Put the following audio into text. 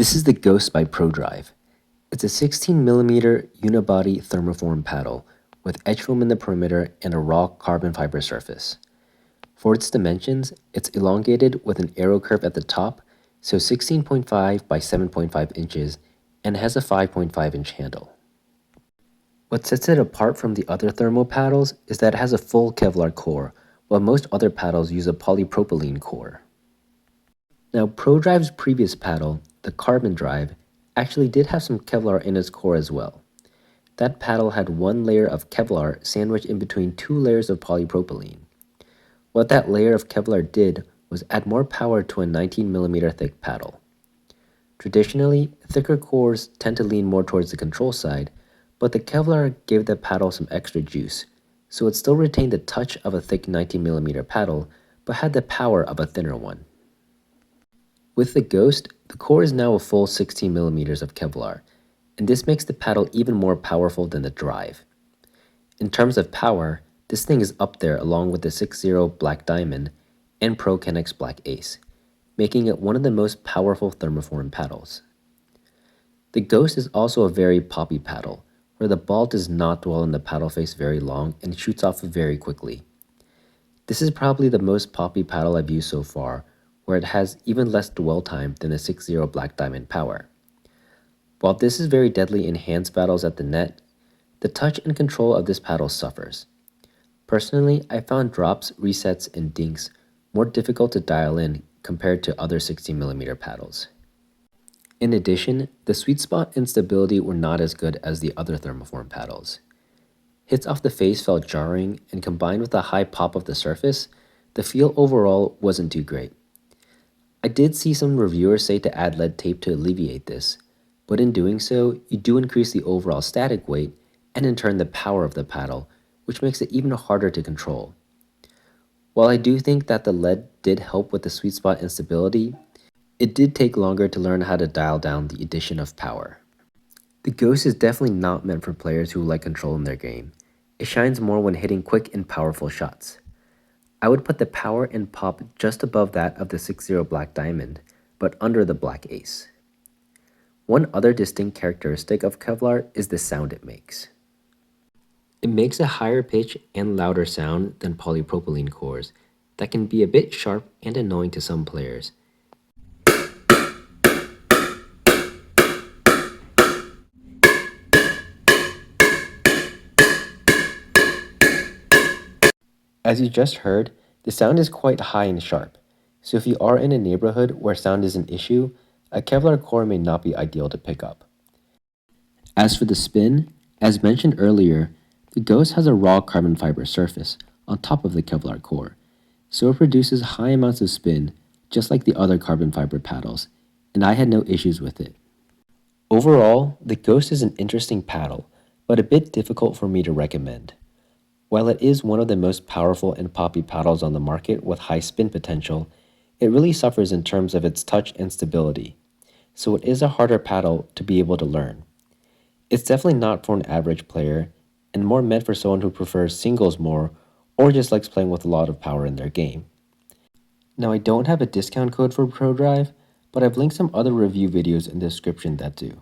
This is the Ghost by ProDrive. It's a 16mm unibody thermoform paddle with edge foam in the perimeter and a raw carbon fiber surface. For its dimensions, it's elongated with an arrow curve at the top, so 16.5 by 7.5 inches, and has a 5.5-inch handle. What sets it apart from the other thermal paddles is that it has a full Kevlar core, while most other paddles use a polypropylene core. Now, ProDrive's previous paddle, the Carbon Drive, actually did have some Kevlar in its core as well. That paddle had one layer of Kevlar sandwiched in between two layers of polypropylene. What that layer of Kevlar did was add more power to a 19mm thick paddle. Traditionally, thicker cores tend to lean more towards the control side, but the Kevlar gave the paddle some extra juice, so it still retained the touch of a thick 19mm paddle, but had the power of a thinner one. With the Ghost, the core is now a full 16mm of Kevlar, and this makes the paddle even more powerful than the Drive. In terms of power, this thing is up there along with the 6.0 Black Diamond and ProKennex Black Ace, making it one of the most powerful thermoform paddles. The Ghost is also a very poppy paddle, where the ball does not dwell in the paddle face very long and shoots off very quickly. This is probably the most poppy paddle I've used so far, where it has even less dwell time than the 6.0 Black Diamond power. While this is very deadly in hands battles at the net, the touch and control of this paddle suffers. Personally, I found drops, resets, and dinks more difficult to dial in compared to other 16mm paddles. In addition, the sweet spot and stability were not as good as the other thermoform paddles. Hits off the face felt jarring, and combined with the high pop of the surface, the feel overall wasn't too great. I did see some reviewers say to add lead tape to alleviate this, but in doing so, you do increase the overall static weight and in turn the power of the paddle, which makes it even harder to control. While I do think that the lead did help with the sweet spot and stability, it did take longer to learn how to dial down the addition of power. The Ghost is definitely not meant for players who like control in their game. It shines more when hitting quick and powerful shots. I would put the power and pop just above that of the 6.0 Black Diamond, but under the Black Ace. One other distinct characteristic of Kevlar is the sound it makes. It makes a higher pitch and louder sound than polypropylene cores that can be a bit sharp and annoying to some players. As you just heard, the sound is quite high and sharp, so if you are in a neighborhood where sound is an issue, a Kevlar core may not be ideal to pick up. As for the spin, as mentioned earlier, the Ghost has a raw carbon fiber surface on top of the Kevlar core, so it produces high amounts of spin just like the other carbon fiber paddles, and I had no issues with it. Overall, the Ghost is an interesting paddle, but a bit difficult for me to recommend. While it is one of the most powerful and poppy paddles on the market with high spin potential, it really suffers in terms of its touch and stability, so it is a harder paddle to be able to learn. It's definitely not for an average player, and more meant for someone who prefers singles more or just likes playing with a lot of power in their game. Now, I don't have a discount code for ProDrive, but I've linked some other review videos in the description that do.